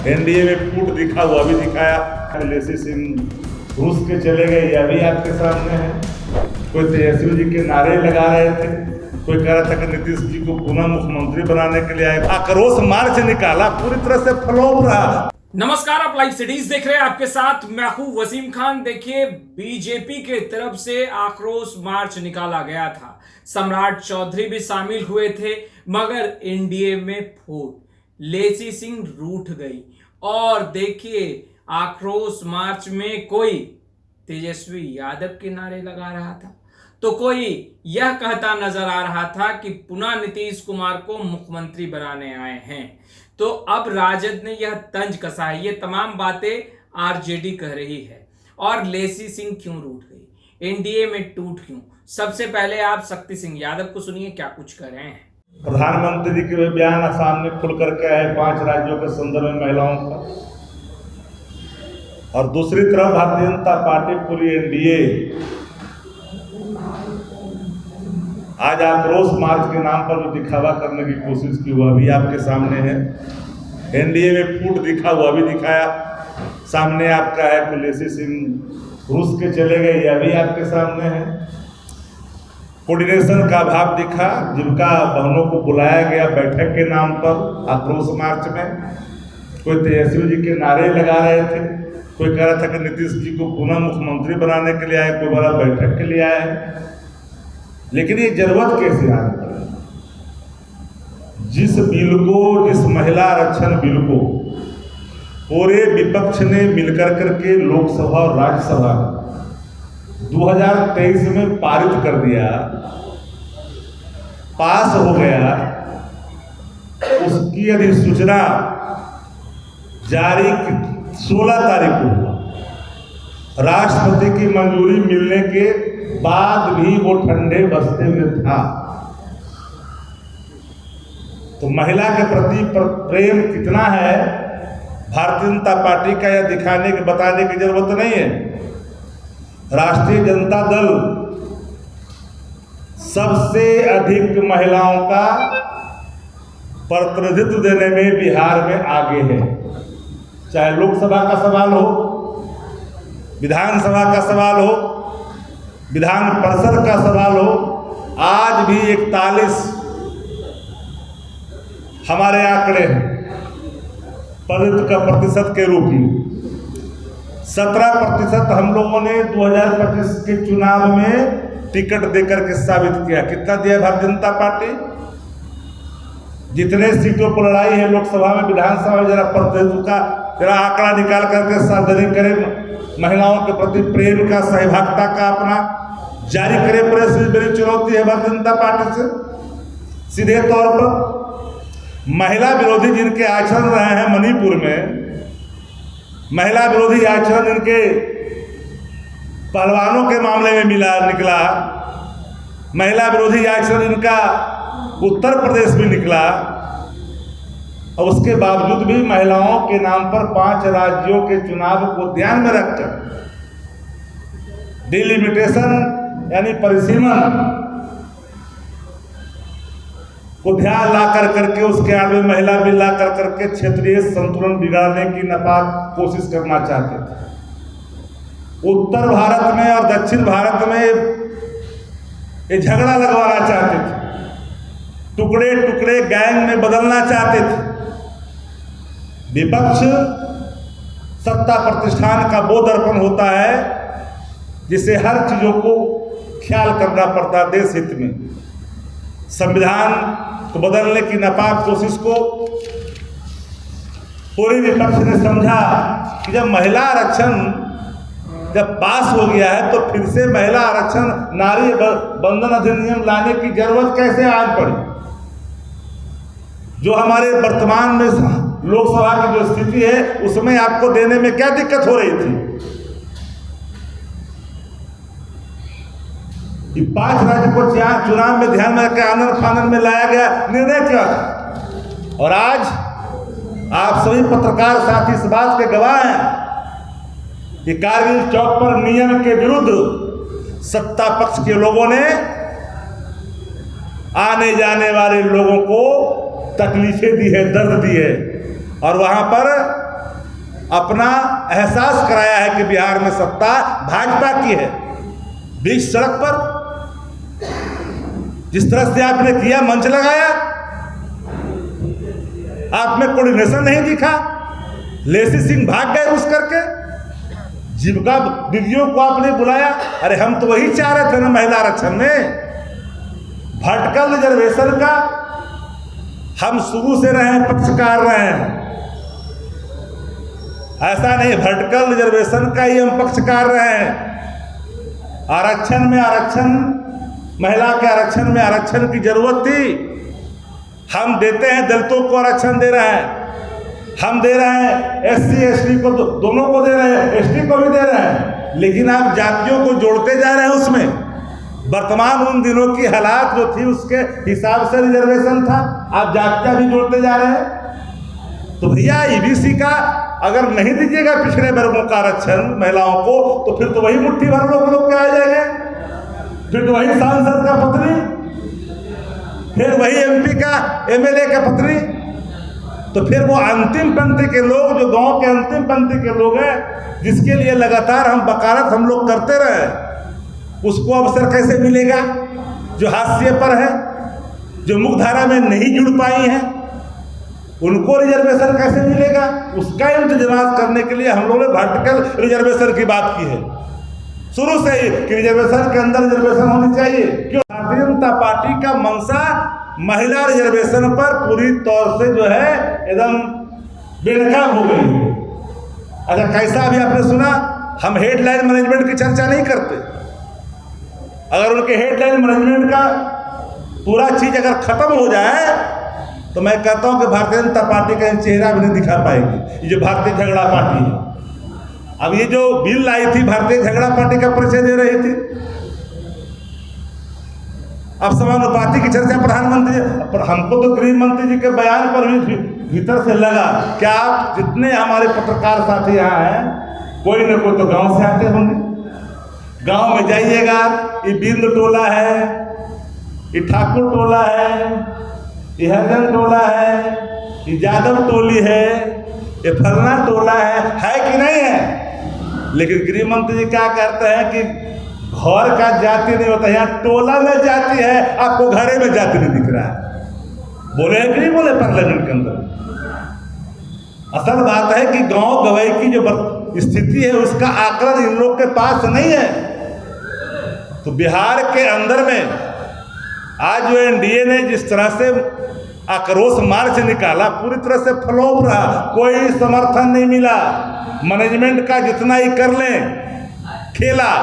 NDA में फूट दिखा हुआ भी दिखाया। लेसी सिंह रूस के चले गए, यह भी आपके सामने है। कोई तेजस्वी जी के नारे लगा रहे थे, कोई कह रहा था कि नीतीश जी को पुनः मुख्यमंत्री बनाने के लिए आए। आक्रोश मार्च निकाला, पूरी तरह से फ्लॉप रहा। नमस्कार, आप लाइव सिटीज देख रहे हैं। आपके साथ मैं हूं वसीम खान। देखिए, बीजेपी के तरफ से आक्रोश मार्च निकाला गया था। सम्राट चौधरी भी शामिल हुए थे, मगर एनडीए में फूट, लेसी सिंह रूठ गई। और देखिए, आक्रोश मार्च में कोई तेजस्वी यादव के नारे लगा रहा था, तो कोई यह कहता नजर आ रहा था कि पुनः नीतीश कुमार को मुख्यमंत्री बनाने आए हैं। तो अब राजद ने यह तंज कसा है। ये तमाम बातें आरजेडी कह रही है। और लेसी सिंह क्यों रूठ गई, एनडीए में टूट क्यों? सबसे पहले आप शक्ति सिंह यादव को सुनिए, क्या कुछ कह रहे हैं। प्रधानमंत्री जी के बयान सामने खुल करके आए 5 राज्यों के संदर्भ में महिलाओं का, और दूसरी तरफ भारतीय जनता पार्टी पूरी एनडीए आज आक्रोश मार्च के नाम पर जो दिखावा करने की कोशिश की, वह भी आपके सामने है। एनडीए में फूट दिखा हुआ भी दिखाया। सामने आपका है कि लेसी सिंह रूस के चले गए, यह भी आपके सामने है। कोऑर्डिनेशन का अभाव दिखा, जिनका बहनों को बुलाया गया बैठक के नाम पर आक्रोश मार्च में, कोई तेजस्वी जी के नारे लगा रहे थे, कोई कह रहा था कि नीतीश जी को पुनः मुख्यमंत्री बनाने के लिए आए, कोई बड़ा बैठक के लिए आए। लेकिन ये जरूरत कैसे आ गई? जिस बिल को, जिस महिला आरक्षण बिल को पूरे विपक्ष ने मिलकर करके लोकसभा और राज्यसभा 2023 में पारित कर दिया, पास हो गया, उसकी अधिसूचना जारी 16 तारीख को हुआ। राष्ट्रपति की मंजूरी मिलने के बाद भी वो ठंडे बस्ते में था। तो महिला के प्रति प्रेम कितना है भारतीय जनता पार्टी का, यह दिखाने के बताने की जरूरत नहीं है। राष्ट्रीय जनता दल सबसे अधिक महिलाओं का प्रतिनिधित्व देने में बिहार में आगे है। चाहे लोकसभा का सवाल हो, विधानसभा का सवाल हो, विधान परिषद का सवाल हो, आज भी 41 हमारे आंकड़े हैं प्रतिशत के रूप में। 17% हम लोगों ने 2025 के चुनाव में टिकट देकर के साबित किया। कितना दिया भारतीय जनता पार्टी? जितने सीटों पर लड़ाई है लोकसभा में, विधानसभा में, जरा प्रतिनिधित्व का जरा आंकड़ा निकाल करके सार्वजनिक करें। महिलाओं के प्रति प्रेम का, सहभागिता का अपना जारी करे प्रेस। मेरी चुनौती है भारतीय जनता पार्टी से सीधे तौर पर। महिला विरोधी जिनके आचरण रहे हैं मणिपुर में, महिला विरोधी आचरण इनके पहलवानों के मामले में निकला, महिला विरोधी आचरण इनका उत्तर प्रदेश में निकला, और उसके बावजूद भी महिलाओं के नाम पर 5 राज्यों के चुनाव को ध्यान में रखकर डिलिमिटेशन यानी परिसीमन को ध्यान ला कर करके उसके आगे महिला बिल ला कर करके क्षेत्रीय संतुलन बिगाड़ने की नापाक कोशिश करना चाहते थे। उत्तर भारत में और दक्षिण भारत में ये झगड़ा लगवाना चाहते थे, टुकड़े टुकड़े गैंग में बदलना चाहते थे। विपक्ष सत्ता प्रतिष्ठान का वो दर्पण होता है जिसे हर चीजों को ख्याल करना पड़ता है देश हित में। संविधान को बदलने की नापाक कोशिश को पूरे विपक्ष ने समझा कि जब महिला आरक्षण जब पास हो गया है तो फिर से महिला आरक्षण, नारी बंधन अधिनियम लाने की जरूरत कैसे आज पड़ी? जो हमारे वर्तमान में लोकसभा की जो स्थिति है उसमें आपको देने में क्या दिक्कत हो रही थी? कि 5 राज्य को चुनाव में ध्यान में रखकर आनंद फानंद में लाया गया निर्णय क्या था? और आज आप सभी पत्रकार साथी इस बात के गवाह हैं कि कारगिल चौक पर नियम के विरुद्ध सत्ता पक्ष के लोगों ने आने जाने वाले लोगों को तकलीफें दी है, दर्द दी है, और वहां पर अपना एहसास कराया है कि बिहार में सत्ता भाजपा की है। बीच सड़क पर जिस तरह से आपने किया, मंच लगाया, आप में कोऑर्डिनेशन नहीं दिखा, लेसी सिंह भाग गए उस करके, जीविका दीदियों को आपने बुलाया। अरे हम तो वही चाह रहे थे ना महिला आरक्षण में, वर्टिकल रिजर्वेशन का हम शुरू से रहे पक्षकार रहे हैं। ऐसा नहीं, वर्टिकल रिजर्वेशन का ही हम पक्षकार रहे हैं। आरक्षण में आरक्षण, महिला के आरक्षण में आरक्षण की जरूरत थी। हम देते हैं, दलितों को आरक्षण दे रहे हैं, हम दे रहे हैं एससी एसटी को, दोनों को दे रहे हैं, एसटी को भी दे रहे हैं, लेकिन आप जातियों को जोड़ते जा रहे हैं उसमें। वर्तमान उन दिनों की हालात जो थी उसके हिसाब से रिजर्वेशन था, आप जातियां भी जोड़ते जा रहे हैं। तो भैया ईबीसी का अगर नहीं दीजिएगा पिछड़े वर्गों का आरक्षण महिलाओं को, तो फिर तो वही मुट्ठी भर लोग क्या आ जाएंगे, फिर तो वही सांसद का पत्नी, फिर वही एमपी का एमएलए का पत्नी। तो फिर वो अंतिम पंक्ति के लोग, जो गांव के अंतिम पंक्ति के लोग हैं, जिसके लिए लगातार हम वकालत हम लोग करते रहे, उसको अवसर कैसे मिलेगा? जो हाशिए पर है, जो मुख्यधारा में नहीं जुड़ पाई हैं, उनको रिजर्वेशन कैसे मिलेगा? उसका इंतजाम करने के लिए हम लोगों ने वर्टिकल रिजर्वेशन की बात की है शुरू से ही, कि रिजर्वेशन के अंदर रिजर्वेशन होनी चाहिए। क्यों? भारतीय जनता पार्टी का मंशा महिला रिजर्वेशन पर पूरी तौर से जो है एकदम बेनकाब हो गई है। अच्छा, कैसा अभी आपने सुना, हम हेडलाइन मैनेजमेंट की चर्चा नहीं करते। अगर उनके हेडलाइन मैनेजमेंट का पूरा चीज अगर खत्म हो जाए, तो मैं कहता हूं कि भारतीय जनता पार्टी का चेहरा भी नहीं दिखा पाएगी। ये जो भारतीय झगड़ा पार्टी है, अब ये जो बिल आई थी भारतीय झगड़ा पार्टी का परिचय दे रही थी। अब समानुपाती की चर्चा प्रधानमंत्री, पर हमको तो गृह मंत्री जी के बयान पर भी भीतर से लगा कि आप जितने हमारे पत्रकार साथी यहाँ हैं, कोई न कोई तो गांव से आते होंगे। गांव में जाइएगा, ये बिंद टोला है, ये ठाकुर टोला है, ये हरिजन टोला है, ये यादव टोली है, ये फलना टोला है कि नहीं है? लेकिन गृह मंत्री जी क्या कहते हैं कि घर का जाति नहीं होता, यहाँ टोला में जाति है, आपको घरे में जाति नहीं दिख रहा है। बोले कि नहीं बोले पार्लियामेंट के अंदर? असल बात है कि गांव गवई की जो स्थिति है उसका आकलन इन लोग के पास नहीं है। तो बिहार के अंदर में आज जो एनडीए ने जिस तरह से आक्रोश मार्च निकाला, पूरी तरह से फ्लॉप रहा, कोई समर्थन नहीं मिला। मैनेजमेंट का जितना ही कर लें खेला,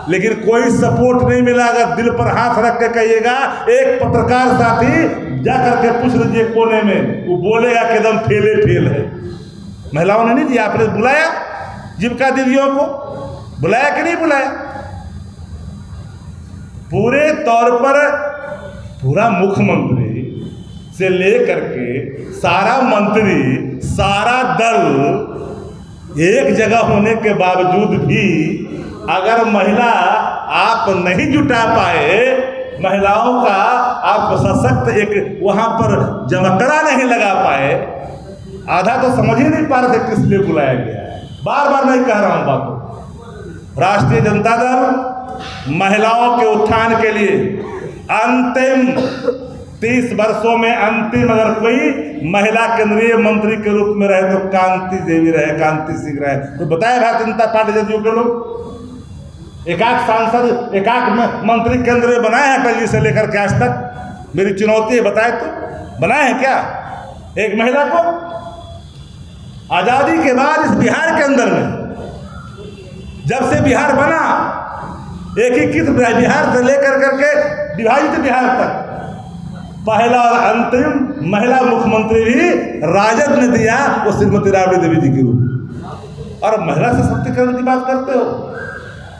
लेकिन कोई सपोर्ट नहीं मिला। अगर दिल पर हाथ रख के कहिएगा, एक पत्रकार साथी जा करके पूछ लीजिए कोने में, वो बोलेगा कि एकदम फेले फेल है। महिलाओं ने नहीं दिया, आपने बुलाया जीविका दीदियों को, बुलाया कि नहीं बुलाया? पूरे तौर पर पूरा मुख्यमंत्री से लेकर के सारा मंत्री, सारा दल एक जगह होने के बावजूद भी अगर महिला आप नहीं जुटा पाए, महिलाओं का आप सशक्त एक वहां पर जमकड़ा नहीं लगा पाए, आधा तो समझ ही नहीं पा रहे थे किस लिए बुलाया गया है। बार बार मैं कह रहा हूं बातों, राष्ट्रीय जनता दल महिलाओं के उत्थान के लिए अंतिम 30 वर्षों में अंतिम अगर कोई महिला केंद्रीय मंत्री के रूप में रहे तो कांति देवी रहे, कांति सिंह रहे। तो बताए भारतीय जनता पार्टी जदयू के लोग एकाक सांसद, एकाक मंत्री केंद्र में बनाए हैं अटल जी से लेकर के आज तक। मेरी चुनौती है, बताए तो बनाए हैं क्या एक महिला को? आजादी के बाद इस बिहार के अंदर में जब से बिहार बना, एकीकृत बिहार से लेकर करके विभाजित बिहार तक पहला और अंतिम महिला मुख्यमंत्री भी राजद ने दिया, वो श्रीमती राबड़ी देवी जी के रूप। और महिला सशक्तिकरण की बात करते हो,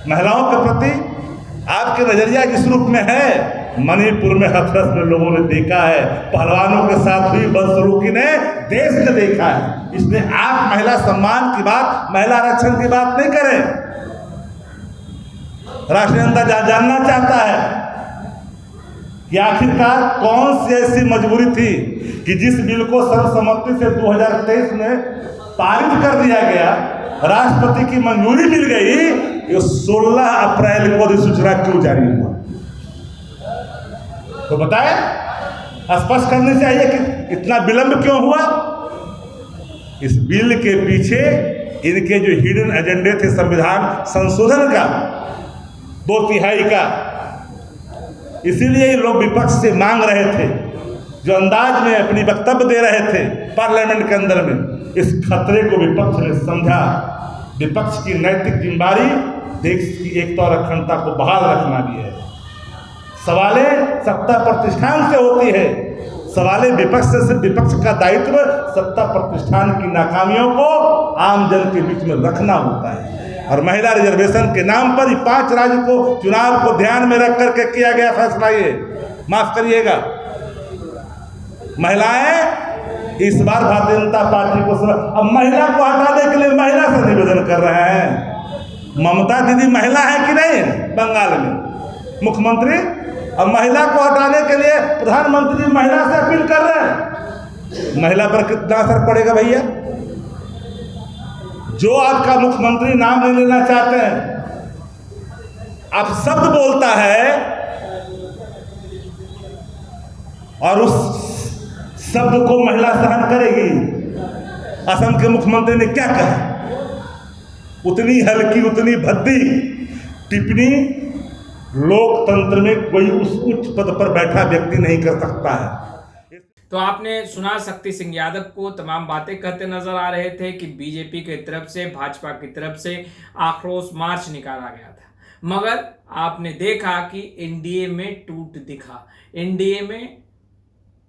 महिलाओं के प्रति आपके नजरिया जिस रूप में है, मणिपुर में हथरस में लोगों ने देखा है, पहलवानों के साथ हुई बदसलूकी ने देश ने देखा है। इसलिए आप महिला सम्मान की बात, महिला आरक्षण की बात नहीं करें। राष्ट्रीय जनता जानना चाहता है कि आखिरकार कौन सी ऐसी मजबूरी थी कि जिस बिल को सर्वसम्मति से 2023 में पारित कर दिया गया, राष्ट्रपति की मंजूरी मिल गई, ये 16 अप्रैल को अधिसूचना क्यों जारी हुआ? तो बताएं, स्पष्ट करनी चाहिए कि इतना विलंब क्यों हुआ। इस बिल के पीछे इनके जो हिडन एजेंडे थे संविधान संशोधन का 2/3 का, इसीलिए ये लोग विपक्ष से मांग रहे थे, जो अंदाज में अपनी वक्तव्य दे रहे थे पार्लियामेंट के अंदर में, इस खतरे को विपक्ष ने समझा। विपक्ष की नैतिक जिम्मेदारी देश की एकता और अखंडता को बहाल रखना भी है। सवालें सत्ता प्रतिष्ठान से होती है, सवालें विपक्ष से सिर्फ विपक्ष का दायित्व सत्ता प्रतिष्ठान की नाकामियों को आम जन के बीच में रखना होता है। और महिला रिजर्वेशन के नाम पर 5 राज्य को चुनाव को ध्यान में रख करके किया गया फैसला, ये माफ करिएगा, महिलाएं इस बार भारतीय जनता पार्टी को अब महिला को हटाने के लिए महिला से निवेदन कर रहे हैं। ममता दीदी महिला है कि नहीं बंगाल में मुख्यमंत्री? अब महिला को हटाने के लिए प्रधानमंत्री महिला से अपील कर रहे हैं। महिला पर कितना असर पड़ेगा भैया? जो आपका मुख्यमंत्री नाम नहीं लेना चाहते हैं, आप शब्द बोलता है और उस शब्द को महिला सहन करेगी। असम के मुख्यमंत्री ने क्या कहा? उतनी हल्की उतनी भद्दी टिप्पणी लोकतंत्र में कोई उस उच्च पद पर बैठा व्यक्ति नहीं कर सकता है। तो आपने सुना शक्ति सिंह यादव को तमाम बातें कहते नजर आ रहे थे कि बीजेपी की तरफ से, भाजपा की तरफ से आक्रोश मार्च निकाला गया था, मगर आपने देखा कि एनडीए में टूट दिखा। एनडीए में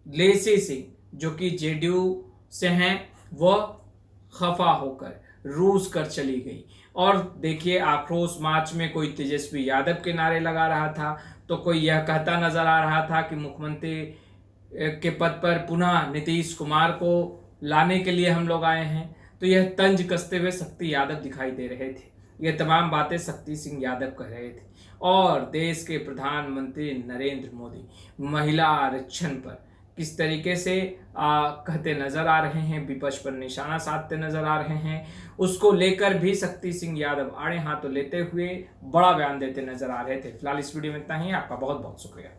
लेसी सिंह जो कि जेडीयू से हैं, वह खफा होकर रूस कर चली गई। और देखिए, आक्रोश मार्च में कोई तेजस्वी यादव के नारे लगा रहा था, तो कोई यह कहता नजर आ रहा था कि मुख्यमंत्री के पद पर पुनः नीतीश कुमार को लाने के लिए हम लोग आए हैं। तो यह तंज कसते हुए शक्ति यादव दिखाई दे रहे थे। ये तमाम बातें शक्ति सिंह यादव कह रहे थे। और देश के प्रधानमंत्री नरेंद्र मोदी महिला आरक्षण पर किस तरीके से कहते नजर आ रहे हैं, विपक्ष पर निशाना साधते नजर आ रहे हैं, उसको लेकर भी शक्ति सिंह यादव आड़े हाथों लेते हुए बड़ा बयान देते नजर आ रहे थे। फिलहाल इस वीडियो में इतना ही। आपका बहुत बहुत शुक्रिया।